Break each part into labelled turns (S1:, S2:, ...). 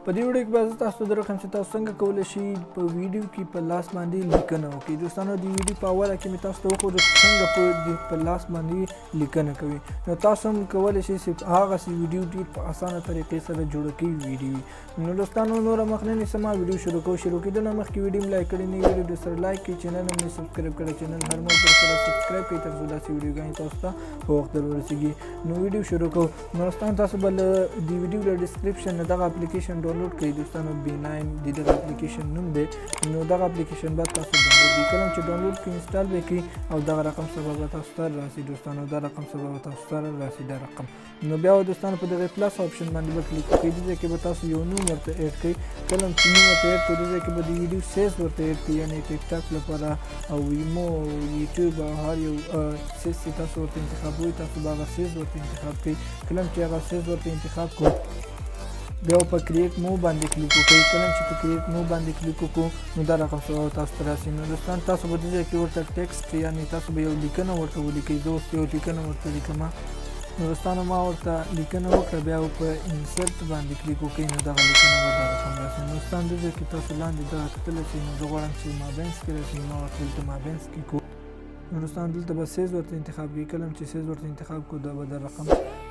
S1: په دې ویډیو کې به زه تاسو ته درښیم چې تاسو څنګه کولی شئ په ویډیو کې په لاس باندې لیکنه وکړئ. دوستانو د ویډیو په اوله کې مې تاسو ته وښودل چې څنګه په لاس باندې لیکنه کوي. نو تاسو هم کولی شئ چې هغسې ویډیو ډېر په اسانه طریقې سره جوړه کړئ ویډیو وي. نو دوستانو نوره مخ نه نیسم، ویډیو شروع کېدو نه مخکې ویډیو م لایک کړئ نه ویډیو درسره لایک کړئ، چینل هم یې سبسکرایب کړئ، چینل هر مهال درسره سبسکرایب کړئ تر څو داسې ویډیوګانې تاسو ته په وخت در ورسېږي. نو ویډیو شروع کوو. نو دوستانو تاسو به له د ویډیو له ډسکرپشن نه دغه اپلیکیشن ډاونلوډ کړئ. دوستانو B9 د دغه اپلیکیشن نوم دی. نو دغه اپلیکیشن باید تاسو ډاونلوډ کړئ. کله چې ډاونلوډ کړئ انسټال به کړئ او دغه رقم سره به تاسو ته راسي. دوستانو دا رقم سره به تاسو ته راسي دا رقم. نو بیا دوستانو په دغه پلس آپشن باندې به کلیک وکړئ. دې ځای کې به تاسو یو نوم ورته ایډ کړئ. کله چې نوم ورته ایډ کړئ دې ځای کې به د ویډیو سیز ورته ایډ کړئ، یعنې ټیک ټاک لپاره او ویمو او یوټیوب او هر یو سیز چې تاسو ورته انتخابوئ تاسو به هغه سیز ورته انتخاب کړئ. کله چې هغه سیز ورته انتخاب کړو بیا په کریټ مو باندې کلیک وکړئ. کله چې په کریټ مو باندې کلیک وکړو نو دا رقم سره تاسو ته راسي. نو دوستان تاسو به دې ځای کې ورته ټیکسټ یعنې تاسو به یو لیکنه ورته ولیکئ. زه اوس یو لیکنه ورته لیکم. نو دوستانو ما ورته لیکنه وکړه، بیا په انسرټ باندې کلیک وکړئ نو دغه لیکنه به دا رقم راسي. نو دوستان دې ځای کې تاسو لاندې دغه کتلی شئ. نو زه غواړم چې مابینس کې راسي، ما ورته دلته مابینس کې کړو. نو دوستان دلته به سیز ورته انتخاب کړئ. کله چې سیز ورته انتخاب کړو دا به د رقم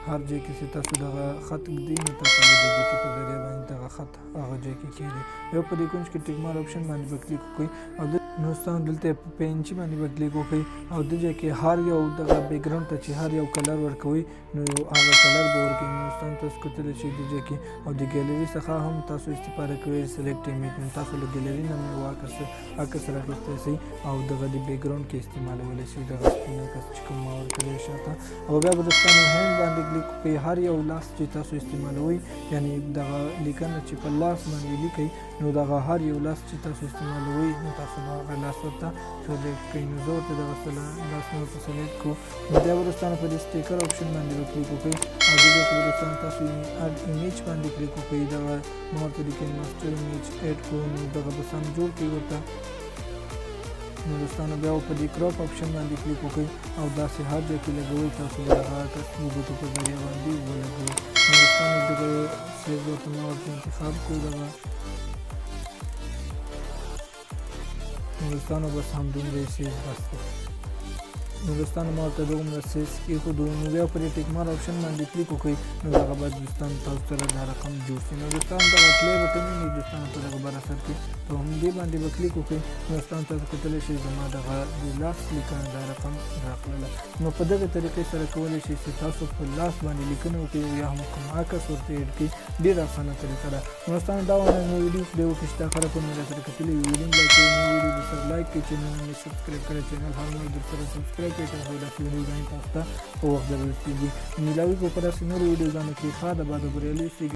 S1: هر ځای کې چې تاسو دغه خط ږدئ نو تاسو به د ګوتې په ذریعه باندې دغه خط هغه ځای کې کښېږدئ. بیا په دې کونج کې ټیک مارک آپشن باندې به کلیک وکړئ او نو دوستان دلته په پینچي باندې به کلیک وکړئ او دې ځای کې هر یو دغه بیکګراوند ته چې هر یو کلر ورکوئ نو هغه کلر به ورکوئ. نو دوستان تاسو کتلی شئ دې ځای کې او د ګیلري څخه هم تاسو استفاده کوئ. سلیکټ ایمیج نو تاسو له ګیلري نه مو عکس راخیستی شئ او دغه د بیکګراوند کې استعمالولی شئ دغه سپین عکس چې کوم ما ورکړی شاته. او بیا به دوستانو هینډ باندې کلیک وکړئ. هر یو لاس چې تاسو استعمالوئ یعنې دغه لیکنه چې په لاس باندې لیکئ نو دغه هر یو لاس چې تاسو استعمالوئ نو تاسو به هغه لاس ورته سلیکټ کړئ. نو زه ورته دغه لاس مې ورته سلیکټ کړو. نو بیا به دوستانو په دې سټیکر آپشن باندې به کلیک وکړئ او دې ځای کې به دوستانو تاسو اډ ایمیج باندې کلیک وکړئ. دغه ما ورته لیکئ ماسټر ایمیج ایډ کړو. نو دغه به سم جوړ کړئ ورته. نو دوستانو بیا په دې کراپ آپشن باندې کلیک وکړئ او داسې هر ځای کې لګوئ تاسو به هغه عکس د ګوتو په ذریعه باندې ولګوئ. نو دوستانو دغه سیز ورته ما ورته انتخاب کړو دغه. نو دوستانو بس همدومره یې سیز بس دی. نو دوستانو ما ورته دومره سیز کېښودو. نو بیا په دې ټیک مارک آپشن باندې کلیک وکړئ نو دغه به دوستانو تاسو سره دا رقم جوړ شي. نو دوستانو دغه پلی بټن وینئ دوستانو په دغه بر اثر کې په همدې باندې به کلیک وکړئ. نو دوستانو تاسو کتلی شئ زما دغه د لاس لیکنه دا رقم راغلله. نو په دغه طریقې سره کولی شئ چې تاسو په لاس باندې لیکنه وکړئ او یا هم کوم عکس ورته ایډ کړئ. ډېره اسانه طریقه ده. نو دوستانو دا ونه مو ویډیو پلی وکړئ چې دا خلک مو راسره کتلي وي. ویډیو لایک کړئ، نو ویډیو درسره لایک کړئ، چینل هم یې سبسکرایب کړئ، چینل هر مهال درسره سبسکرایب کړئ تر څو داسې ویډیوګانې تاسو ته په وخت در رسېږي. میلاوي به په داسې نورو ویډیوګانو کې ښه د بعده بریالي اوسئ.